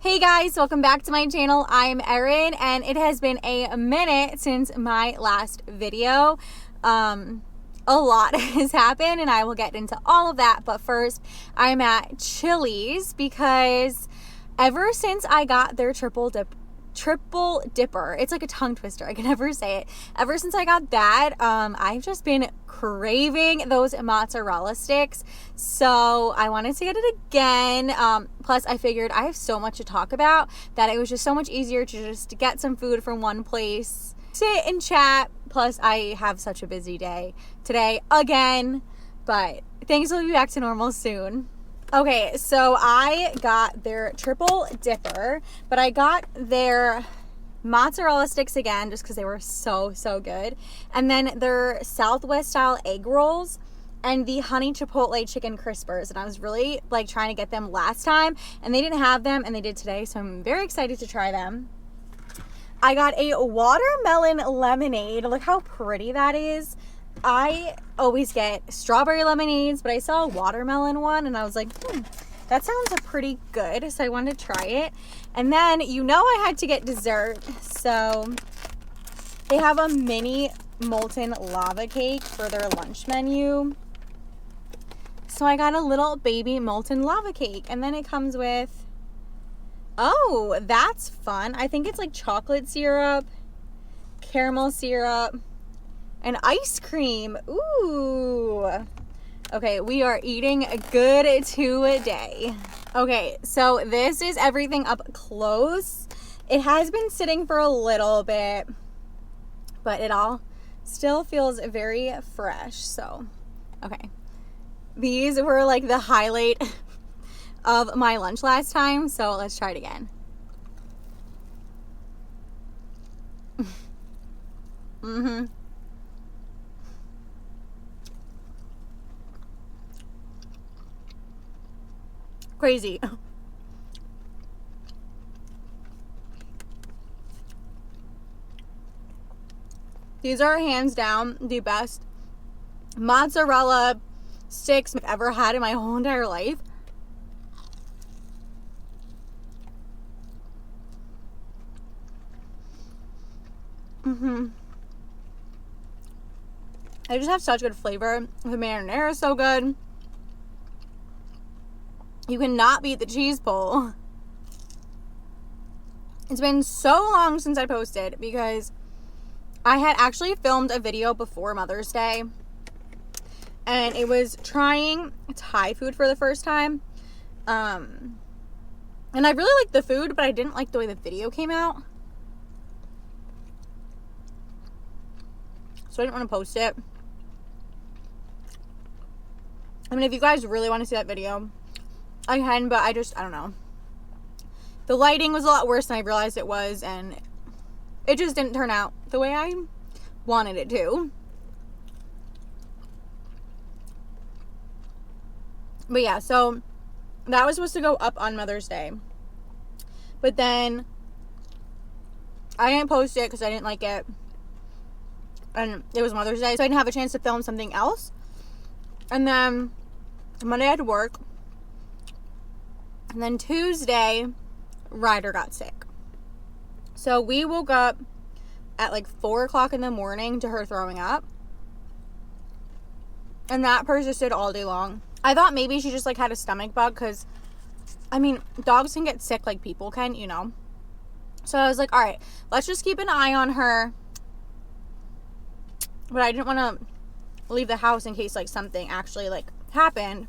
Hey guys, welcome back to my channel. I'm Erin and it has been a minute since my last video. A lot has happened and I will get into all of that, but first I'm at Chili's because ever since I got their triple dipper, it's like a tongue twister, I can never say it. Ever since I got that, I've just been craving those mozzarella sticks, so I wanted to get it again. Plus I figured I have so much to talk about that it was just so much easier to just get some food from one place, sit and chat. Plus I have such a busy day today again, but things will be back to normal soon. Okay, so I got their triple dipper, but I got their mozzarella sticks again just because they were so good, and then their Southwest style egg rolls and the honey chipotle chicken crispers, and I was really like trying to get them last time and they didn't have them and they did today, so I'm very excited to try them. I got a watermelon lemonade. Look how pretty that is. I always get strawberry lemonades, but I saw a watermelon one and I was like, that sounds pretty good, so I wanted to try it. And then I had to get dessert, so they have a mini molten lava cake for their lunch menu. So I got a little baby molten lava cake, and then it comes with, oh, that's fun. I think it's like chocolate syrup, caramel syrup, and ice cream. Ooh. Okay, we are eating good today. Okay, so this is everything up close. It has been sitting for a little bit, but it all still feels very fresh. So, okay. These were like the highlight of my lunch last time, so let's try it again. Crazy. These are hands down the best mozzarella sticks I've ever had in my whole entire life. They just have such good flavor. The marinara is so good. You cannot beat the cheese pull. It's been so long since I posted because I had actually filmed a video before Mother's Day, and it was trying Thai food for the first time. And I really liked the food, but I didn't like the way the video came out, so I didn't want to post it. I mean, if you guys really want to see that video, I can, but I don't know. The lighting was a lot worse than I realized it was, and it just didn't turn out the way I wanted it to. But yeah, so that was supposed to go up on Mother's Day, but then I didn't post it because I didn't like it, and it was Mother's Day, so I didn't have a chance to film something else. And then Monday I had to work. And then Tuesday, Ryder got sick. So we woke up at like 4 o'clock in the morning to her throwing up. And that persisted all day long. I thought maybe she just like had a stomach bug because, I mean, dogs can get sick like people can, So I was like, all right, let's just keep an eye on her. But I didn't want to leave the house in case like something actually like happened.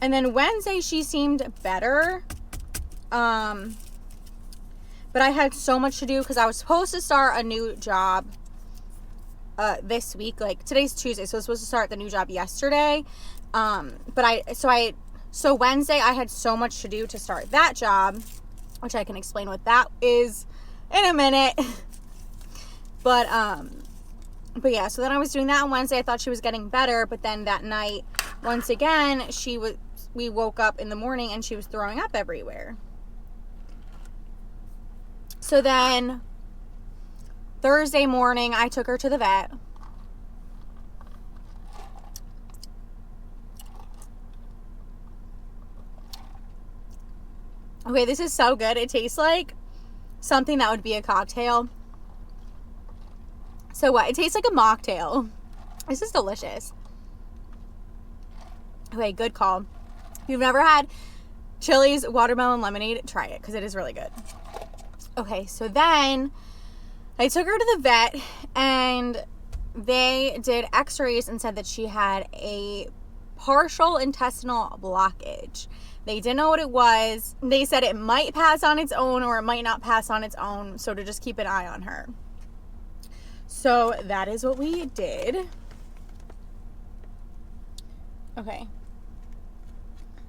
And then Wednesday she seemed better, but I had so much to do because I was supposed to start a new job this week. Like, today's Tuesday, so I was supposed to start the new job yesterday. So Wednesday I had so much to do to start that job, which I can explain what that is in a minute. But yeah, so then I was doing that on Wednesday. I thought she was getting better, but then that night, once again, we woke up in the morning and she was throwing up everywhere. So then Thursday morning, I took her to the vet. Okay, this is so good. It tastes like something that would be a cocktail. So what? It tastes like a mocktail. This is delicious. Okay, good call. If you've never had Chili's watermelon lemonade, try it because it is really good. Okay, so then I took her to the vet and they did x-rays and said that she had a partial intestinal blockage. They didn't know what it was. They said it might pass on its own or it might not pass on its own, so to just keep an eye on her. So that is what we did. Okay.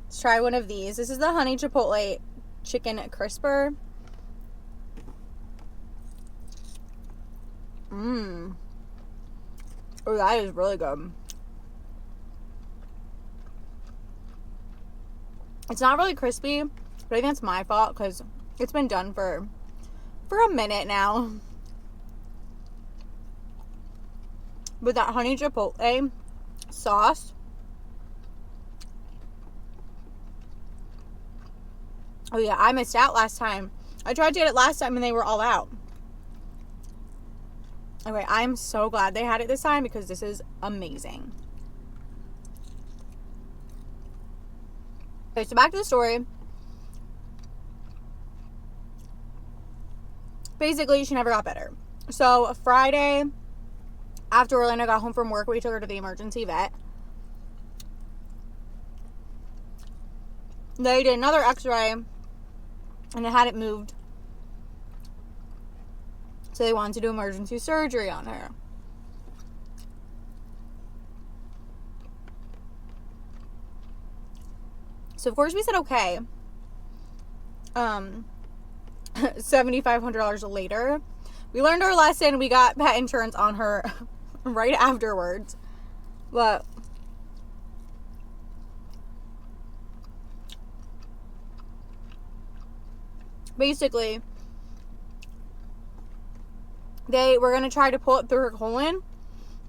Let's try one of these. This is the honey chipotle chicken crisper. Oh, that is really good. It's not really crispy, but I think that's my fault because it's been done for a minute now. But that honey chipotle sauce. Oh yeah, I missed out last time. I tried to get it last time and they were all out. Okay, I'm so glad they had it this time because this is amazing. Okay, so back to the story. Basically, she never got better. So Friday, after Orlando got home from work, we took her to the emergency vet. They did another x-ray and it hadn't moved. So they wanted to do emergency surgery on her. So of course we said okay. $7,500 later, we learned our lesson. We got pet insurance on her right afterwards. But basically, they were going to try to pull it through her colon.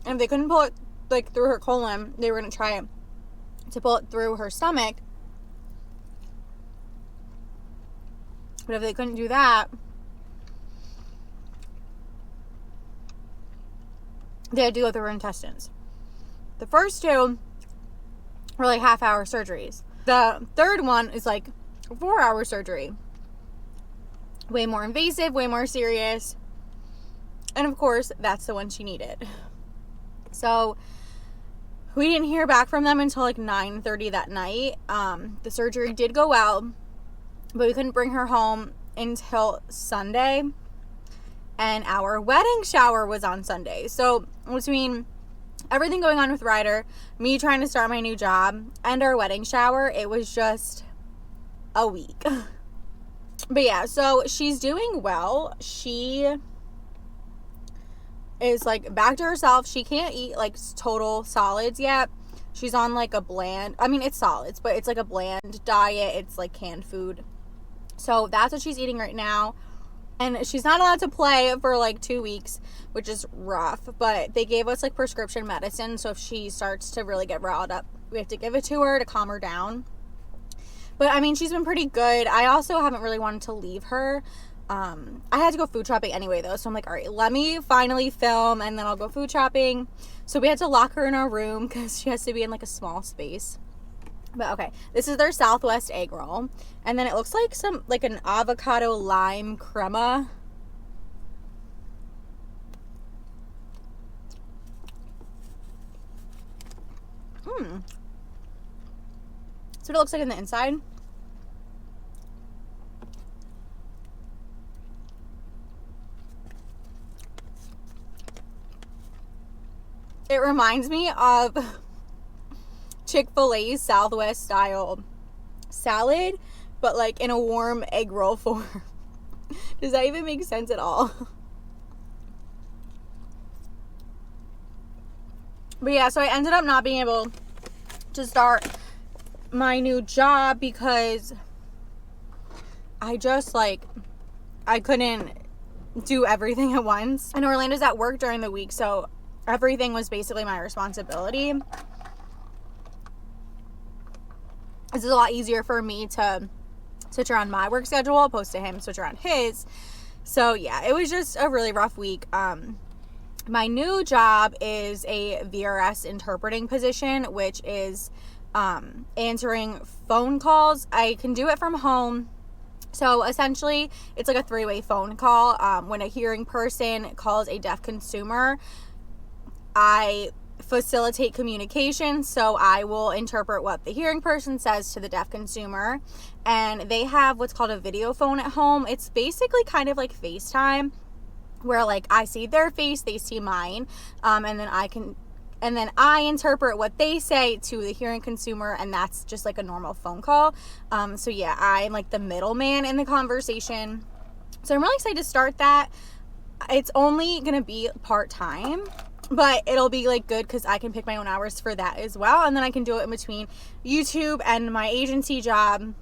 And if they couldn't pull it like through her colon, they were going to try to pull it through her stomach. But if they couldn't do that, they had to go through her intestines. The first two were like half-hour surgeries. The third one is like a 4-hour surgery. Way more invasive, way more serious. And of course, that's the one she needed. So we didn't hear back from them until like 9:30 that night. The surgery did go well, but we couldn't bring her home until Sunday. And our wedding shower was on Sunday. So between everything going on with Ryder, me trying to start my new job, and our wedding shower, it was just a week. But yeah, so she's doing well. She is like back to herself. She can't eat like total solids yet. She's on like a bland, I mean it's solids, but it's like a bland diet. It's like canned food. So that's what she's eating right now. And she's not allowed to play for like 2 weeks, which is rough. But they gave us like prescription medicine. So if she starts to really get riled up, we have to give it to her to calm her down. But I mean, she's been pretty good. I also haven't really wanted to leave her. I had to go food shopping anyway though. So I'm like, all right, let me finally film and then I'll go food shopping. So we had to lock her in our room because she has to be in like a small space. But okay, this is their Southwest egg roll. And then it looks like like an avocado lime crema. That's what it looks like on the inside. It reminds me of Chick-fil-A's Southwest style salad, but like in a warm egg roll form. Does that even make sense at all? But yeah, so I ended up not being able to start my new job because I just like, I couldn't do everything at once. And Orlando's at work during the week, so everything was basically my responsibility. This is a lot easier for me to switch around my work schedule, opposed to him switch around his. So yeah, it was just a really rough week. My new job is a VRS interpreting position, which is answering phone calls. I can do it from home. So essentially, it's like a 3-way phone call. When a hearing person calls a deaf consumer, I facilitate communication. So I will interpret what the hearing person says to the deaf consumer. And they have what's called a video phone at home. It's basically kind of like FaceTime, where like I see their face, they see mine, and then I interpret what they say to the hearing consumer, and that's just like a normal phone call. So yeah, I'm like the middleman in the conversation. So I'm really excited to start that. It's only gonna be part-time, but it'll be like good because I can pick my own hours for that as well, and then I can do it in between YouTube and my agency job.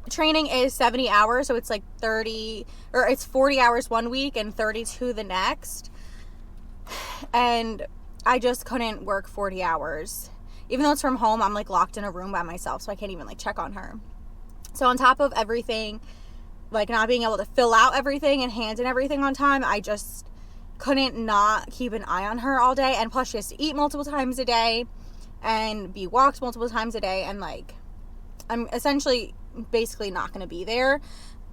Training is 70 hours, so it's like 40 hours one week and 32 the next. And I just couldn't work 40 hours. Even though it's from home, I'm like locked in a room by myself, so I can't even like check on her. So on top of everything, like not being able to fill out everything and hand in everything on time, I just couldn't not keep an eye on her all day. And plus she has to eat multiple times a day and be walked multiple times a day, and like I'm essentially basically not going to be there.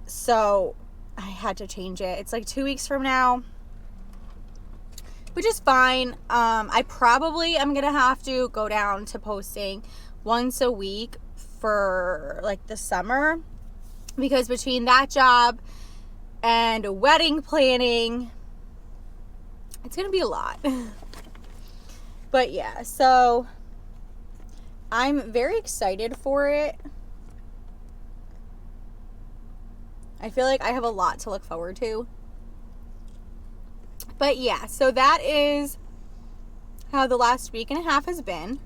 So I had to change it. It's like 2 weeks from now, which is fine. I probably am going to have to go down to posting once a week for like the summer, because between that job and wedding planning, it's going to be a lot. But yeah, so I'm very excited for it. I feel like I have a lot to look forward to. But yeah, so that is how the last week and a half has been.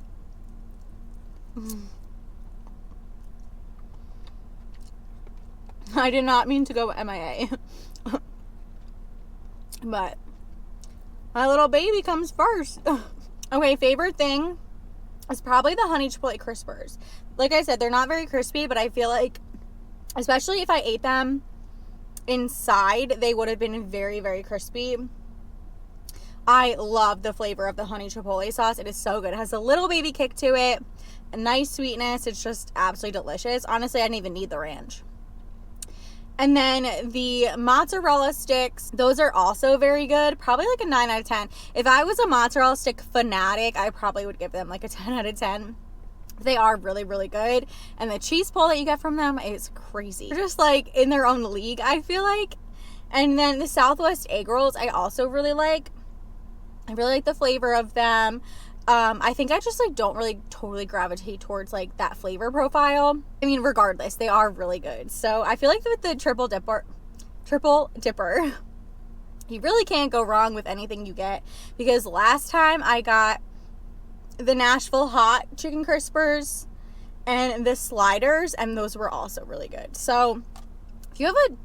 I did not mean to go MIA. But my little baby comes first. Okay, favorite thing is probably the honey chipotle crispers. Like I said, they're not very crispy, but I feel like, especially if I ate them inside, they would have been very, very crispy. I love the flavor of the honey chipotle sauce. It is so good. It has a little baby kick to it, a nice sweetness. It's just absolutely delicious. Honestly, I didn't even need the ranch. And then the mozzarella sticks, those are also very good. Probably like a 9 out of 10. If I was a mozzarella stick fanatic, I probably would give them like a 10 out of 10. They are really, really good. And the cheese pull that you get from them is crazy. They're just like in their own league, I feel like. And then the Southwest egg rolls, I also really like. I really like the flavor of them. I think I just like don't really totally gravitate towards like that flavor profile. I mean, regardless, they are really good. So I feel like with the triple dipper, you really can't go wrong with anything you get. Because last time I got the Nashville hot chicken crispers and the sliders, and those were also really good. So if you have a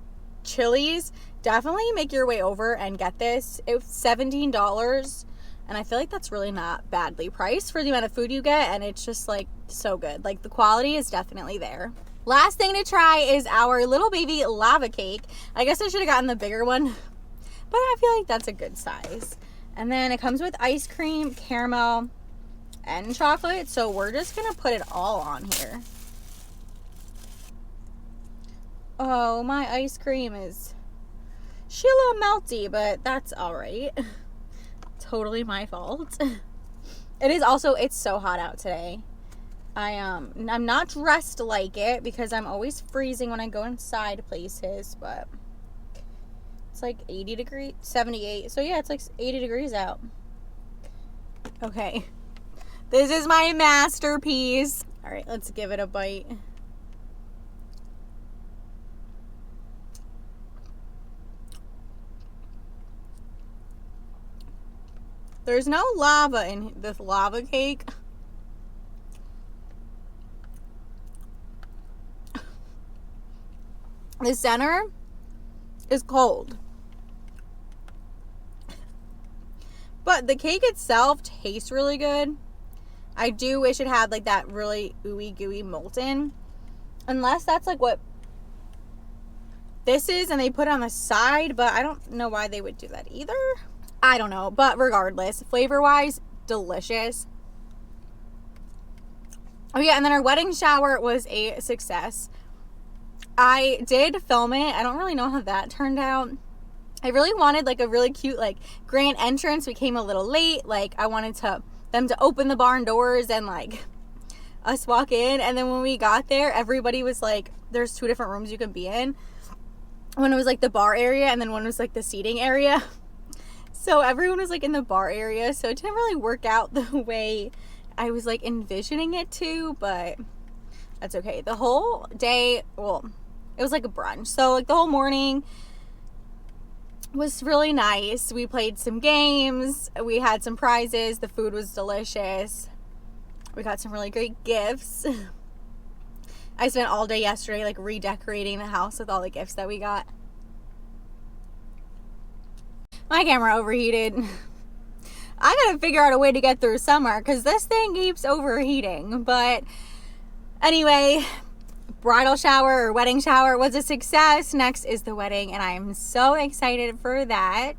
Chili's, definitely make your way over and get this. It was $17, and I feel like that's really not badly priced for the amount of food you get, and it's just like so good. Like the quality is definitely there. Last thing to try is our little baby lava cake. I guess I should have gotten the bigger one, but I feel like that's a good size. And then it comes with ice cream, caramel, and chocolate, so we're just gonna put it all on here. Oh, my ice cream is a little melty, but that's all right. Totally my fault. It is also, it's so hot out today. I'm not dressed like it because I'm always freezing when I go inside places, but it's like 80 degrees, 78. So yeah, it's like 80 degrees out. Okay. This is my masterpiece. All right, let's give it a bite. There's no lava in this lava cake. The center is cold. But the cake itself tastes really good. I do wish it had like that really ooey gooey molten. Unless that's like what this is and they put it on the side, but I don't know why they would do that either. I don't know, but regardless, flavor-wise, delicious. Oh yeah, and then our wedding shower was a success. I did film it. I don't really know how that turned out. I really wanted like a really cute like grand entrance. We came a little late. Like I wanted them to open the barn doors and like us walk in. And then when we got there, everybody was like, there's 2 different rooms you can be in. One was like the bar area and then one was like the seating area. So everyone was like in the bar area. So it didn't really work out the way I was like envisioning it to, but that's okay. The whole day, well, it was like a brunch. So like the whole morning was really nice. We played some games. We had some prizes. The food was delicious. We got some really great gifts. I spent all day yesterday like redecorating the house with all the gifts that we got. My camera overheated. I gotta figure out a way to get through summer because this thing keeps overheating. But anyway, bridal shower or wedding shower was a success. Next is the wedding, and I am so excited for that.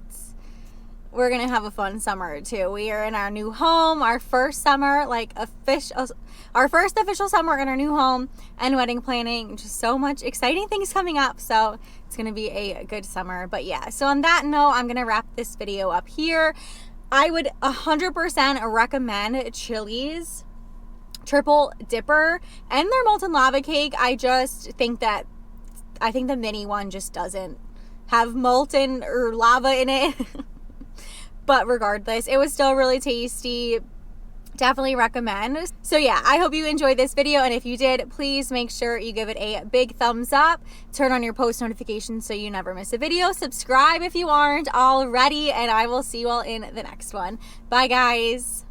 We're gonna have a fun summer too. We are in our new home, our first summer, like our first official summer in our new home, and wedding planning. Just so much exciting things coming up. So it's gonna be a good summer. But yeah, so on that note, I'm gonna wrap this video up here. I would 100% recommend Chili's Triple Dipper and their molten lava cake. I think the mini one just doesn't have molten or lava in it. But regardless, it was still really tasty. Definitely recommend. So yeah, I hope you enjoyed this video, and if you did, please make sure you give it a big thumbs up, turn on your post notifications so you never miss a video, subscribe if you aren't already, and I will see you all in the next one. Bye guys.